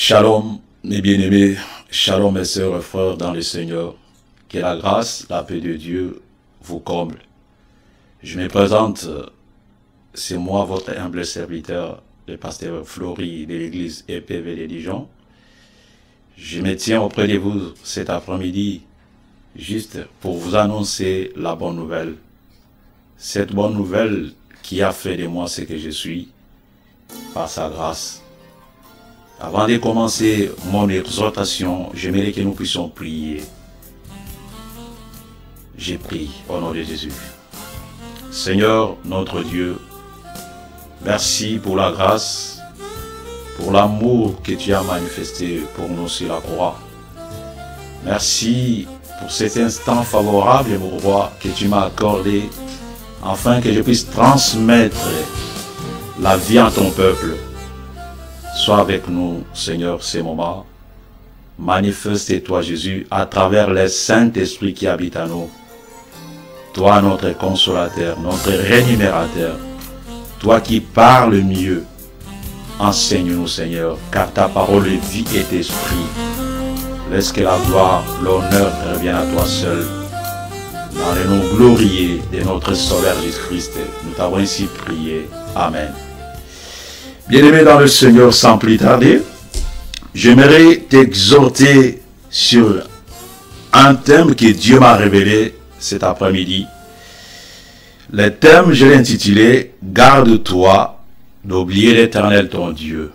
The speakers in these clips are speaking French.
Shalom, mes bien-aimés, shalom mes sœurs et frères dans le Seigneur. Que la grâce, la paix de Dieu vous comble. Je me présente, c'est moi votre humble serviteur, le pasteur Flory de l'église EPV de Dijon. Je me tiens auprès de vous cet après-midi juste pour vous annoncer la bonne nouvelle. Cette bonne nouvelle qui a fait de moi ce que je suis par sa grâce. Avant de commencer mon exhortation, j'aimerais que nous puissions prier. J'ai prié au nom de Jésus. Seigneur, notre Dieu, merci pour la grâce, pour l'amour que tu as manifesté pour nous sur la croix. Merci pour cet instant favorable, mon roi, que tu m'as accordé, afin que je puisse transmettre la vie à ton peuple. Sois avec nous, Seigneur, ces moments. Manifeste-toi, Jésus, à travers les Saint-Esprit qui habite en nous. Toi, notre consolateur, notre rémunérateur, toi qui parles mieux, enseigne-nous, Seigneur, car ta parole est vie et esprit. Laisse que la gloire, l'honneur revienne à toi seul. Dans le nom glorieux de notre Sauveur Jésus-Christ, nous t'avons ainsi prié. Amen. Bien-aimé dans le Seigneur, sans plus tarder, j'aimerais t'exhorter sur un thème que Dieu m'a révélé cet après-midi. Le thème, je l'ai intitulé « Garde-toi d'oublier l'Éternel ton Dieu ».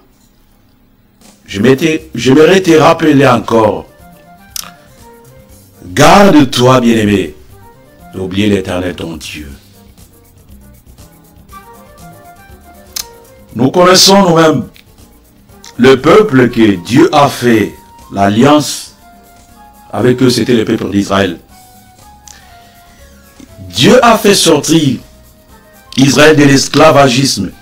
J'aimerais te rappeler encore, garde-toi, bien-aimé, d'oublier l'Éternel ton Dieu. Nous connaissons nous-mêmes le peuple que Dieu a fait l'alliance avec eux, c'était le peuple d'Israël. Dieu a fait sortir Israël de l'esclavagisme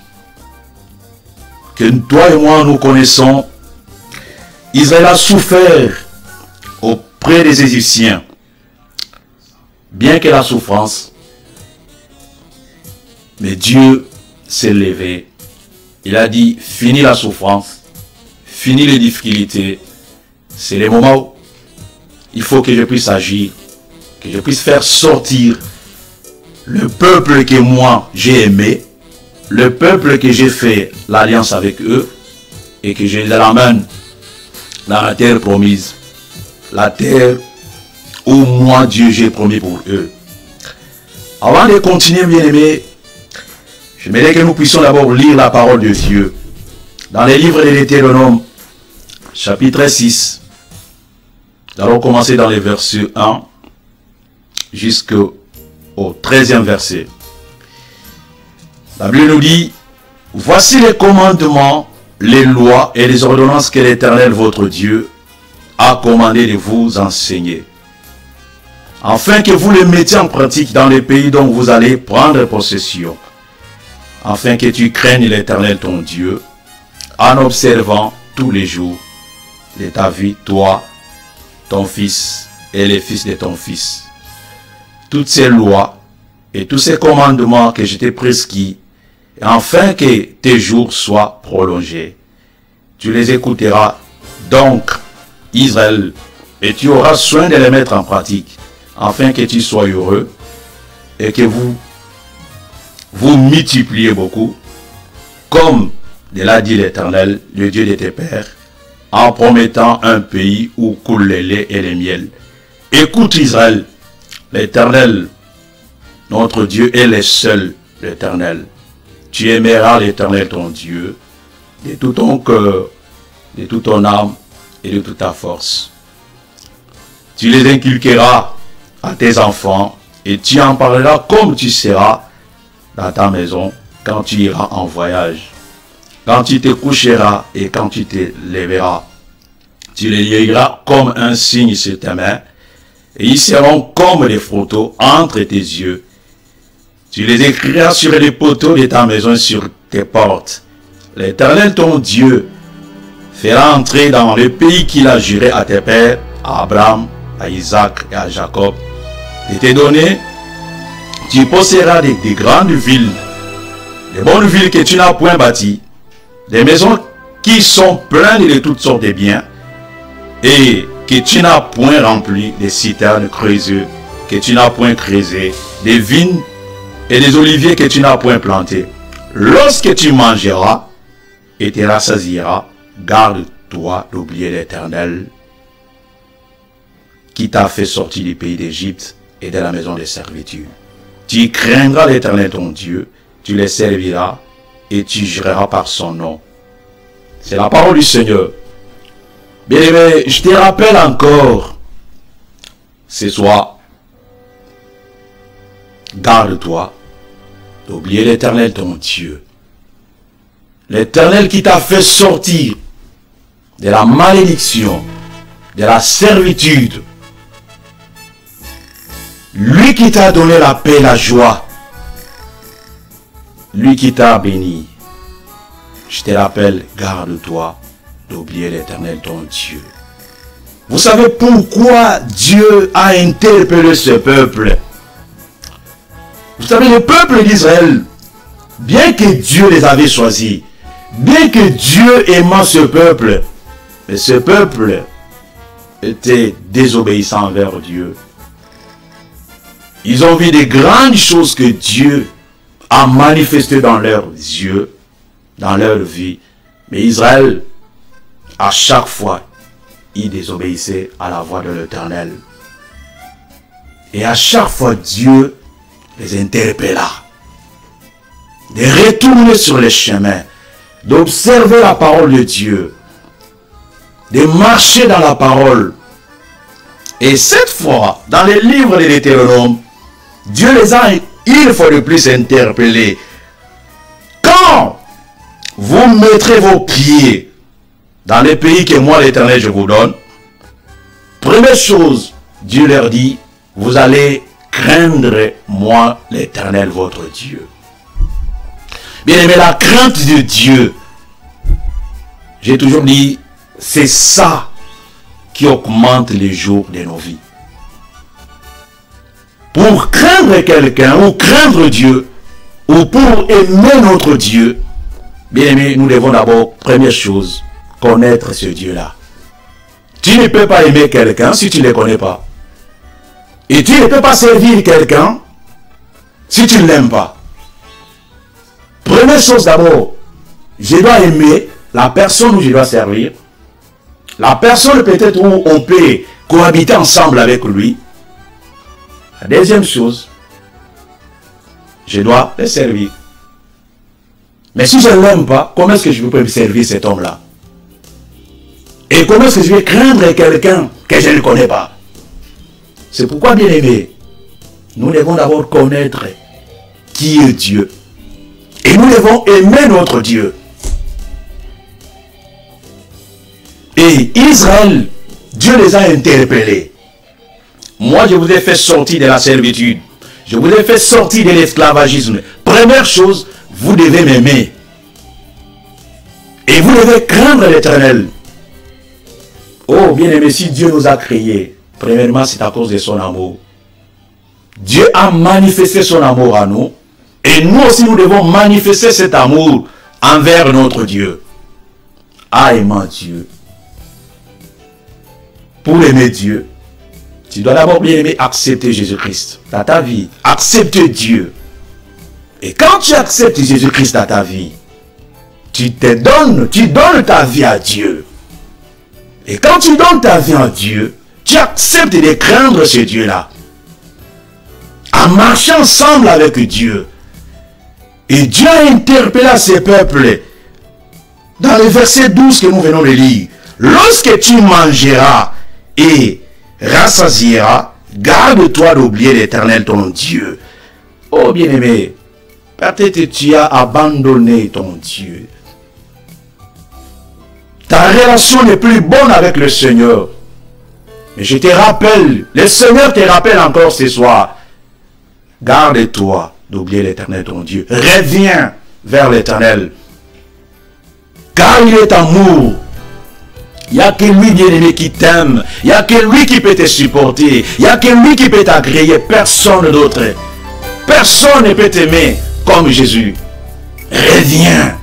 que toi et moi nous connaissons. Israël a souffert auprès des Égyptiens. Bien que la souffrance, mais Dieu s'est levé. Il a dit, fini la souffrance, fini les difficultés. C'est le moment où il faut que je puisse agir, que je puisse faire sortir le peuple que moi j'ai aimé, le peuple que j'ai fait l'alliance avec eux, et que je les amène dans la terre promise, la terre où moi Dieu j'ai promis pour eux. Avant de continuer, bien aimé, j'aimerais que nous puissions d'abord lire la parole de Dieu dans les livres de l'Hétéronome, chapitre 6. Nous allons commencer dans les versets 1 jusqu'au 13e verset. La Bible nous dit, « Voici les commandements, les lois et les ordonnances que l'Éternel votre Dieu a commandé de vous enseigner, afin que vous les mettiez en pratique dans les pays dont vous allez prendre possession, afin que tu craignes l'Éternel ton Dieu, en observant tous les jours de ta vie, toi, ton fils et les fils de ton fils. Toutes ces lois et tous ces commandements que je t'ai prescrits, afin que tes jours soient prolongés. Tu les écouteras donc, Israël, et tu auras soin de les mettre en pratique, afin que tu sois heureux et que vous multipliez beaucoup, comme l'a dit l'Éternel, le Dieu de tes pères, en promettant un pays où coule le lait et le miel. Écoute Israël, l'Éternel, notre Dieu est le seul, l'Éternel. Tu aimeras l'Éternel ton Dieu de tout ton cœur, de toute ton âme et de toute ta force. Tu les inculqueras à tes enfants et tu en parleras comme tu seras dans ta maison quand tu iras en voyage, quand tu te coucheras et quand tu te lèveras. Tu les lieras comme un signe sur tes mains et ils seront comme des photos entre tes yeux. Tu les écriras sur les poteaux de ta maison, sur tes portes. L'Éternel ton Dieu fera entrer dans le pays qu'il a juré à tes pères, à Abraham, à Isaac et à Jacob, de te donner. Tu posséderas des grandes villes, des bonnes villes que tu n'as point bâties, des maisons qui sont pleins de toutes sortes de biens, et que tu n'as point rempli des citernes creusées, que tu n'as point creusé, des vignes et des oliviers que tu n'as point plantés. Lorsque tu mangeras et te rassasieras, garde-toi d'oublier l'Éternel qui t'a fait sortir du pays d'Égypte et de la maison de servitude. Tu craindras l'Éternel ton Dieu, tu le serviras et tu jureras par son nom. C'est la parole du Seigneur. Bien-aimé, je te rappelle encore ce soir, garde-toi d'oublier l'Éternel ton Dieu. L'Éternel qui t'a fait sortir de la malédiction, de la servitude. Lui qui t'a donné la paix, la joie. Lui qui t'a béni. Je te rappelle, garde-toi d'oublier l'Éternel ton Dieu. Vous savez pourquoi Dieu a interpellé ce peuple? Vous savez, le peuple d'Israël, bien que Dieu les avait choisis, bien que Dieu aimait ce peuple, mais ce peuple était désobéissant envers Dieu. Ils ont vu des grandes choses que Dieu a manifestées dans leurs yeux, dans leur vie. Mais Israël, à chaque fois, il désobéissait à la voix de l'Éternel. Et à chaque fois, Dieu les interpella de retourner sur les chemins, d'observer la parole de Dieu, de marcher dans la parole. Et cette fois, dans les livres de l'Hétéronome, Dieu les a une fois de plus interpellés. Quand vous mettrez vos pieds dans le pays que moi l'Éternel je vous donne, première chose, Dieu leur dit, vous allez craindre moi l'Éternel votre Dieu. Bien aimé, la crainte de Dieu, j'ai toujours dit, c'est ça qui augmente les jours de nos vies. Pour craindre quelqu'un, ou craindre Dieu, ou pour aimer notre Dieu, bien aimé, nous devons d'abord, première chose, connaître ce Dieu-là. Tu ne peux pas aimer quelqu'un si tu ne le connais pas. Et tu ne peux pas servir quelqu'un si tu ne l'aimes pas. Première chose d'abord, je dois aimer la personne où je dois servir. La personne peut-être où on peut cohabiter ensemble avec lui. La deuxième chose, je dois le servir. Mais si je ne l'aime pas, comment est-ce que je peux servir cet homme-là? Et comment est-ce que je vais craindre quelqu'un que je ne connais pas? C'est pourquoi, bien aimé, nous devons d'abord connaître qui est Dieu. Et nous devons aimer notre Dieu. Et Israël, Dieu les a interpellés. Moi, je vous ai fait sortir de la servitude. Je vous ai fait sortir de l'esclavagisme. Première chose, vous devez m'aimer. Et vous devez craindre l'Éternel. Oh, bien-aimé, si Dieu nous a créés, premièrement, c'est à cause de son amour. Dieu a manifesté son amour à nous. Et nous aussi, nous devons manifester cet amour envers notre Dieu. Ah, aimant Dieu. Pour aimer Dieu, tu dois d'abord, bien aimer, accepter Jésus-Christ dans ta vie. Accepter Dieu. Et quand tu acceptes Jésus-Christ dans ta vie, tu donnes ta vie à Dieu. Et quand tu donnes ta vie à Dieu, tu acceptes de craindre ce Dieu-là. En marchant ensemble avec Dieu. Et Dieu a interpellé ce peuple dans le verset 12 que nous venons de lire. Lorsque tu mangeras et rassasieras, garde-toi d'oublier l'Éternel ton Dieu. Oh bien-aimé, peut-être tu as abandonné ton Dieu. Ta relation n'est plus bonne avec le Seigneur. Mais je te rappelle, le Seigneur te rappelle encore ce soir. Garde-toi d'oublier l'Éternel ton Dieu. Reviens vers l'Éternel. Car il est amour. Il n'y a que lui, bien-aimé, qui t'aime. Il n'y a que lui qui peut te supporter. Il n'y a que lui qui peut t'agréer. Personne d'autre. Personne ne peut t'aimer comme Jésus. Reviens.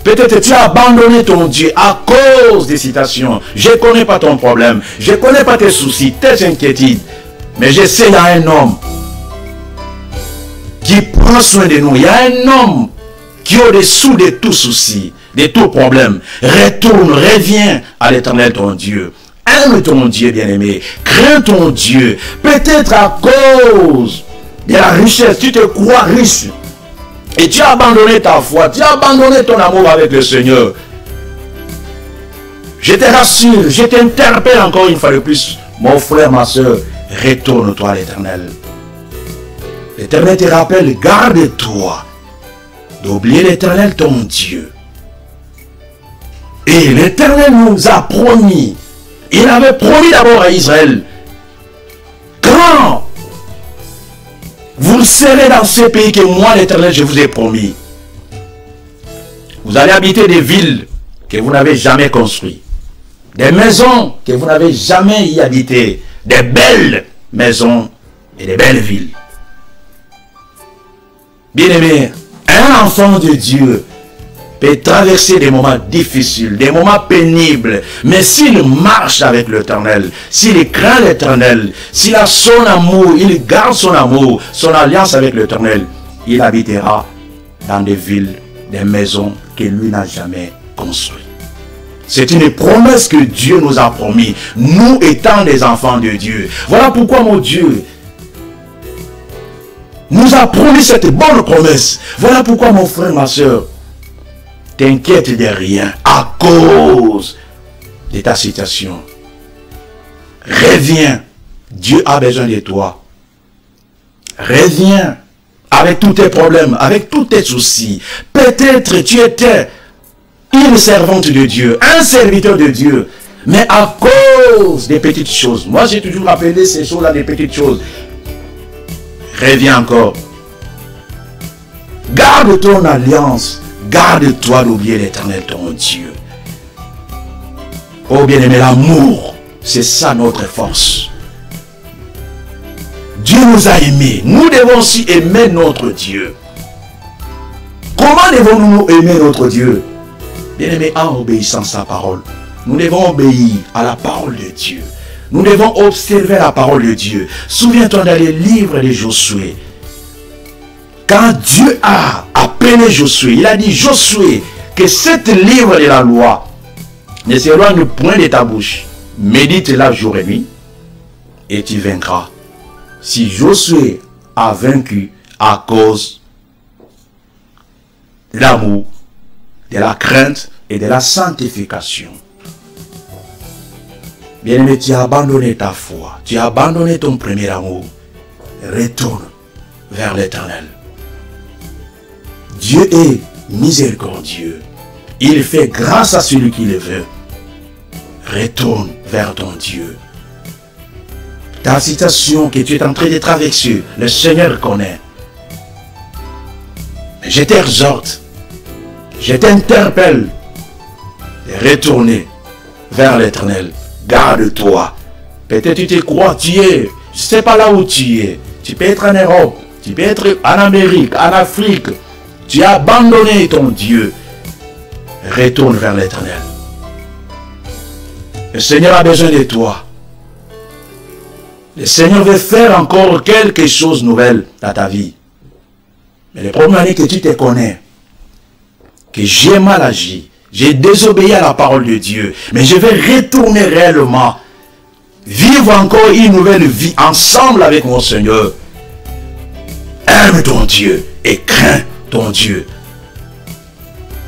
Peut-être tu as abandonné ton Dieu à cause des citations. Je ne connais pas ton problème. Je ne connais pas tes soucis, tes inquiétudes. Mais je sais, il y a un homme qui prend soin de nous. Il y a un homme qui est au-dessous de tout souci, de tout problème. Retourne, reviens à l'Éternel ton Dieu. Aime ton Dieu bien-aimé. Crains ton Dieu. Peut-être à cause de la richesse, tu te crois riche. Et tu as abandonné ta foi, tu as abandonné ton amour avec le Seigneur. Je te rassure, je t'interpelle encore une fois de plus. Mon frère, ma soeur, retourne-toi à l'Éternel. L'Éternel te rappelle, garde-toi d'oublier l'Éternel ton Dieu. Et l'Éternel nous a promis, il avait promis d'abord à Israël, quand vous serez dans ce pays que moi, l'Éternel, je vous ai promis. Vous allez habiter des villes que vous n'avez jamais construites. Des maisons que vous n'avez jamais y habité. Des belles maisons et des belles villes. Bien-aimé, un enfant de Dieu peut traverser des moments difficiles, des moments pénibles. Mais s'il marche avec l'Éternel, s'il craint l'Éternel, s'il a son amour, il garde son amour, son alliance avec l'Éternel, il habitera dans des villes, des maisons que lui n'a jamais construites. C'est une promesse que Dieu nous a promis, nous étant des enfants de Dieu. Voilà pourquoi mon Dieu nous a promis cette bonne promesse. Voilà pourquoi mon frère, ma soeur, t'inquiète de rien à cause de ta situation. Reviens. Dieu a besoin de toi. Reviens avec tous tes problèmes, avec tous tes soucis. Peut-être tu étais une servante de Dieu, un serviteur de Dieu. Mais à cause des petites choses. Moi, j'ai toujours appelé ces choses-là des petites choses. Reviens encore. Garde ton alliance. Garde-toi d'oublier l'Éternel ton Dieu. Oh bien-aimé, l'amour, c'est ça notre force. Dieu nous a aimés. Nous devons aussi aimer notre Dieu. Comment devons-nous aimer notre Dieu? Bien-aimé, en obéissant à sa parole. Nous devons obéir à la parole de Dieu. Nous devons observer la parole de Dieu. Souviens-toi dans les livres de Josué. Quand Dieu a appelé Josué, il a dit, Josué, que cet livre de la loi ne s'éloigne point de ta bouche. Médite-la jour et nuit et tu vaincras. Si Josué a vaincu à cause de l'amour, de la crainte et de la sanctification. Bien-aimé, tu as abandonné ta foi, tu as abandonné ton premier amour. Retourne vers l'Éternel. Dieu est miséricordieux. Il fait grâce à celui qui le veut. Retourne vers ton Dieu. Ta situation que tu es en train de traverser, le Seigneur connaît. Mais je t'exhorte, je t'interpelle de retourner vers l'Éternel. Garde-toi. Peut-être tu te crois, tu es, je ne sais pas là où tu es. Tu peux être en Europe, tu peux être en Amérique, en Afrique. Tu as abandonné ton Dieu. Retourne vers l'Éternel. Le Seigneur a besoin de toi. Le Seigneur veut faire encore quelque chose de nouvel dans ta vie. Mais le problème est que tu te connais. Que j'ai mal agi. J'ai désobéi à la parole de Dieu. Mais je vais retourner réellement. Vivre encore une nouvelle vie ensemble avec mon Seigneur. Aime ton Dieu et crains ton Dieu.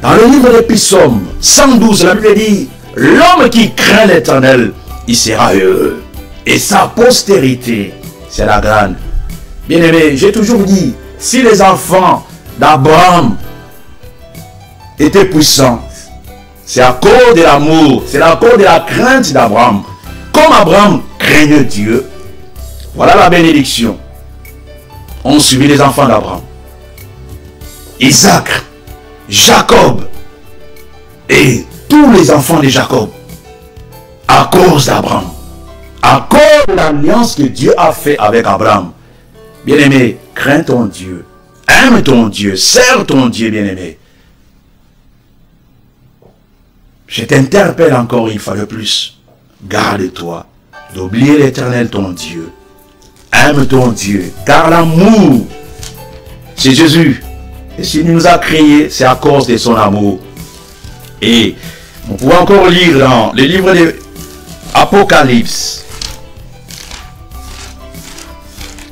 Dans le livre des Psaumes 112, la Bible dit, l'homme qui craint l'Éternel, il sera heureux. Et sa postérité, c'est la grande. Bien-aimé, j'ai toujours dit, si les enfants d'Abraham étaient puissants, c'est à cause de l'amour, c'est à cause de la crainte d'Abraham. Comme Abraham craignait Dieu, voilà la bénédiction. On suivit les enfants d'Abraham. Isaac, Jacob et tous les enfants de Jacob, à cause d'Abraham, à cause de l'alliance que Dieu a fait avec Abraham. Bien-aimé, crains ton Dieu, aime ton Dieu, sers ton Dieu, bien-aimé. Je t'interpelle encore une fois de plus. Garde-toi d'oublier l'Éternel ton Dieu. Aime ton Dieu, car l'amour, c'est Jésus. Et s'il nous a créés, c'est à cause de son amour. Et on peut encore lire dans le livre de Apocalypse,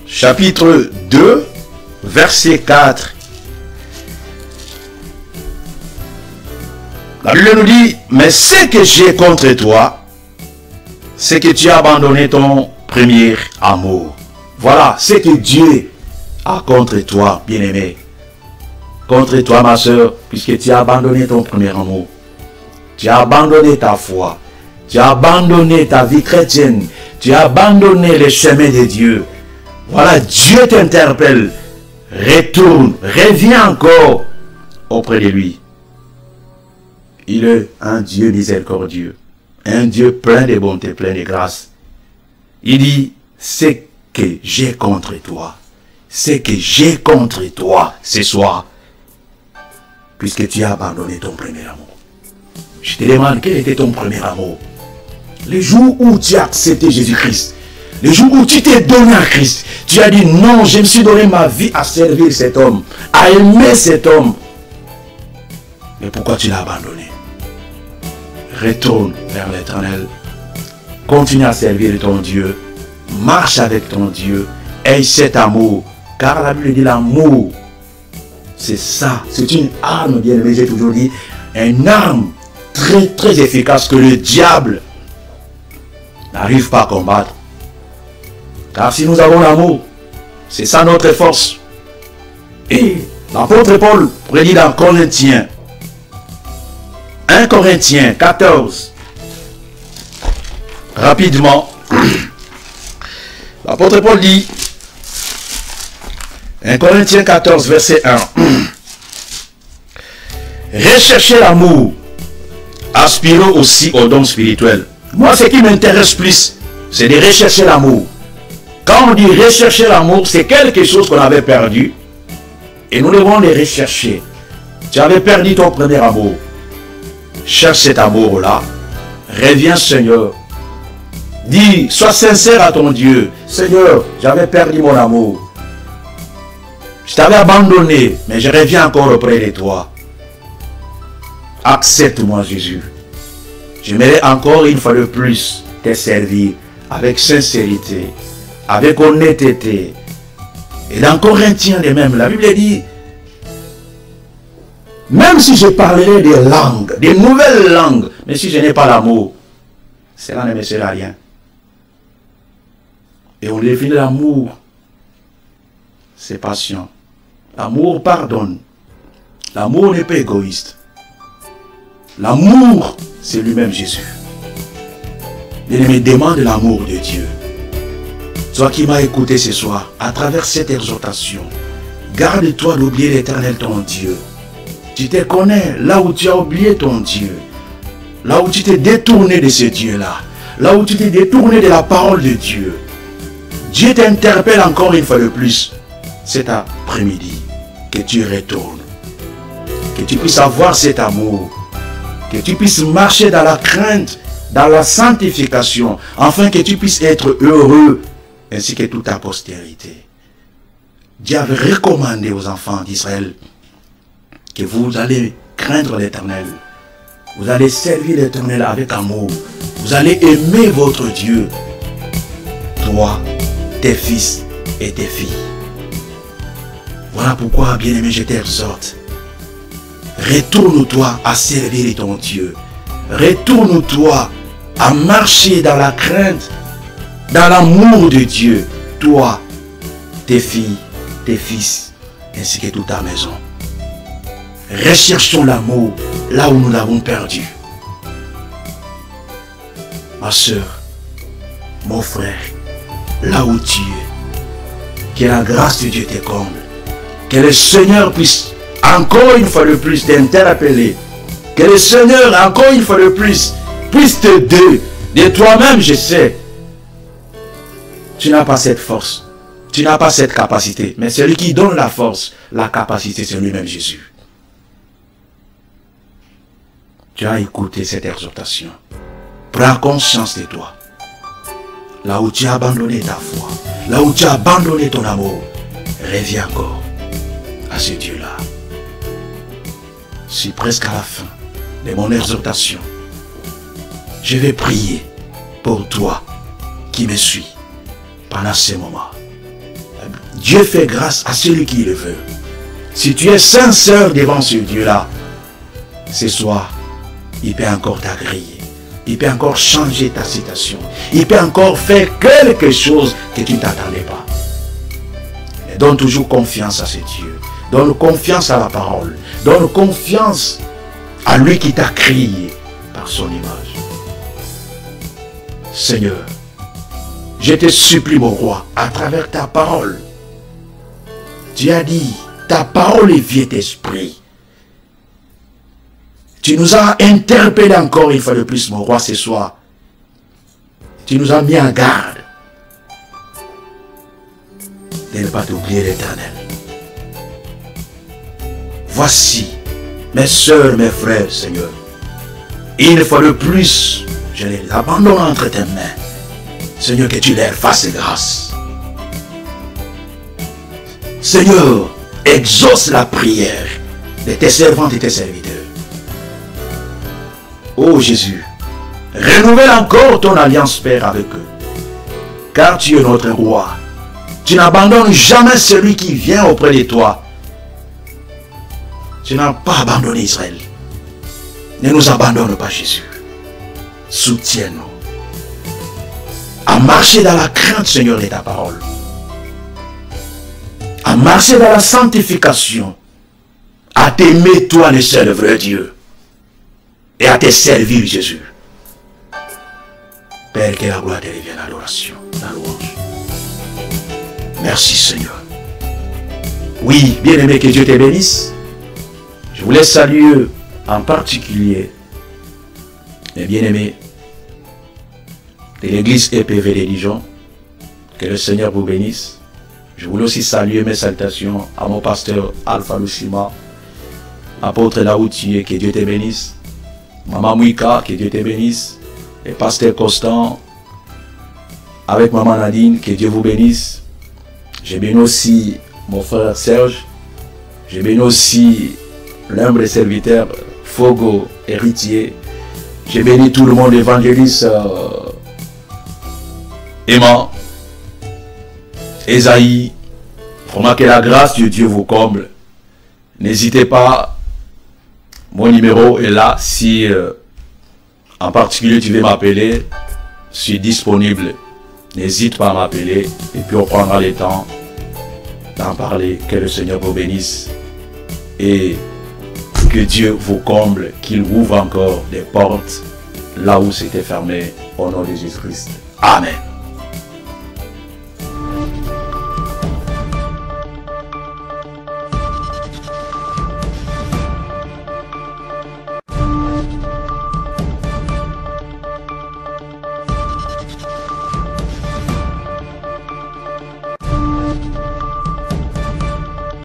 chapitre 2, verset 4. La Bible nous dit, mais ce que j'ai contre toi, c'est que tu as abandonné ton premier amour. Voilà ce que Dieu a contre toi, bien-aimé. Contre toi, ma soeur, puisque tu as abandonné ton premier amour. Tu as abandonné ta foi. Tu as abandonné ta vie chrétienne. Tu as abandonné les chemins de Dieu. Voilà, Dieu t'interpelle. Retourne, reviens encore auprès de lui. Il est un Dieu miséricordieux, un Dieu plein de bonté, plein de grâce. Il dit, c'est que j'ai contre toi, c'est que j'ai contre toi ce soir, puisque tu as abandonné ton premier amour. Je te demande, quel était ton premier amour? Le jour où tu as accepté Jésus-Christ, le jour où tu t'es donné à Christ, tu as dit non, je me suis donné ma vie à servir cet homme, à aimer cet homme. Mais pourquoi tu l'as abandonné? Retourne vers l'Éternel. Continue à servir ton Dieu. Marche avec ton Dieu. Aie cet amour. Car la Bible dit l'amour. C'est ça. C'est une arme, bien aimé, j'ai toujours dit. Une arme très très efficace que le diable n'arrive pas à combattre. Car si nous avons l'amour, c'est ça notre force. Et l'apôtre Paul prédit dans Corinthiens, 1 Corinthiens 14, rapidement, l'apôtre Paul dit, 1 Corinthiens 14, verset 1, recherchez l'amour, aspirez aussi aux dons spirituels. Moi, ce qui m'intéresse plus, c'est de rechercher l'amour. Quand on dit rechercher l'amour, c'est quelque chose qu'on avait perdu, et nous devons le rechercher. Tu avais perdu ton premier amour. Cherche cet amour-là. Reviens, Seigneur. Dis, sois sincère à ton Dieu. Seigneur, j'avais perdu mon amour. Je t'avais abandonné, mais je reviens encore auprès de toi. Accepte-moi, Jésus. J'aimerais encore une fois de plus te servir avec sincérité, avec honnêteté. Et dans Corinthiens de même, la Bible dit, même si je parlerai des langues, des nouvelles langues, mais si je n'ai pas l'amour, cela ne me sert à rien. Et on définit l'amour, c'est patient. L'amour pardonne. L'amour n'est pas égoïste. L'amour, c'est lui-même Jésus. Bien-aimé, demande l'amour de Dieu. Toi qui m'as écouté ce soir, à travers cette exhortation, garde-toi d'oublier l'Éternel ton Dieu. Tu te connais là où tu as oublié ton Dieu. Là où tu t'es détourné de ce Dieu-là. Là où tu t'es détourné de la parole de Dieu. Dieu t'interpelle encore une fois de plus cet après-midi. Que tu retournes. Que tu puisses avoir cet amour. Que tu puisses marcher dans la crainte, dans la sanctification. Afin que tu puisses être heureux. Ainsi que toute ta postérité. Dieu avait recommandé aux enfants d'Israël que vous allez craindre l'Éternel. Vous allez servir l'Éternel avec amour. Vous allez aimer votre Dieu. Toi, tes fils et tes filles. Voilà pourquoi, bien-aimé, je t'exhorte. Retourne-toi à servir ton Dieu. Retourne-toi à marcher dans la crainte, dans l'amour de Dieu. Toi, tes filles, tes fils, ainsi que toute ta maison. Recherchons l'amour là où nous l'avons perdu. Ma soeur, mon frère, là où tu es, que la grâce de Dieu te comble. Que le Seigneur puisse encore une fois de plus t'interpeller. Que le Seigneur encore une fois de plus puisse t'aider. De toi-même, je sais, tu n'as pas cette force. Tu n'as pas cette capacité. Mais celui qui donne la force, la capacité, c'est lui-même Jésus. tu as écouté cette exhortation. Prends conscience de toi. Là où tu as abandonné ta foi, là où tu as abandonné ton amour, reviens encore à ce Dieu-là. Je suis presque à la fin de mon exhortation. Je vais prier pour toi qui me suis pendant ces moments. Dieu fait grâce à celui qui le veut. Si tu es sincère devant ce Dieu-là, ce soir, il peut encore t'agréer. Il peut encore changer ta situation. Il peut encore faire quelque chose que tu ne t'attendais pas. Mais donne toujours confiance à ce Dieu. Donne confiance à la parole. Donne confiance à lui qui t'a créé par son image. Seigneur, je te supplie, mon roi, à travers ta parole. Tu as dit, ta parole est vie d'esprit. Tu nous as interpellés encore une fois de plus, mon roi, ce soir. Tu nous as mis en garde de ne pas t'oublier l'Éternel. Voici mes soeurs, mes frères, Seigneur. Une fois de plus, je les abandonne entre tes mains. Seigneur, que tu leur fasses grâce. Seigneur, exauce la prière de tes servantes et tes serviteurs. Oh Jésus, renouvelle encore ton alliance, Père, avec eux. Car tu es notre roi. Tu n'abandonnes jamais celui qui vient auprès de toi. Tu n'as pas abandonné Israël. Ne nous abandonne pas, Jésus. Soutiens-nous à marcher dans la crainte, Seigneur, de ta parole. À marcher dans la sanctification. À t'aimer, toi, le seul vrai Dieu. Et à te servir, Jésus. Père, que la gloire te revienne, l'adoration, la louange. Merci, Seigneur. Oui, bien-aimé, que Dieu te bénisse. Je voulais saluer en particulier les bien-aimés de l'église EPV de Dijon. Que le Seigneur vous bénisse. Je voulais aussi saluer mes salutations à mon pasteur Alpha Lushima, apôtre Laoutier, que Dieu te bénisse. Maman Mouika, que Dieu te bénisse. Et pasteur Constant, avec maman Nadine, que Dieu vous bénisse. Je bénis aussi mon frère Serge. Je bénis aussi l'humble serviteur Fogo, héritier. Je bénis tout le monde, évangéliste Emma, Esaïe. Vraiment que la grâce de Dieu vous comble. N'hésitez pas. Mon numéro est là. Si en particulier tu veux m'appeler, je suis disponible. N'hésite pas à m'appeler et puis on prendra le temps d'en parler. Que le Seigneur vous bénisse et que Dieu vous comble, qu'il ouvre encore des portes là où c'était fermé au nom de Jésus-Christ. Amen.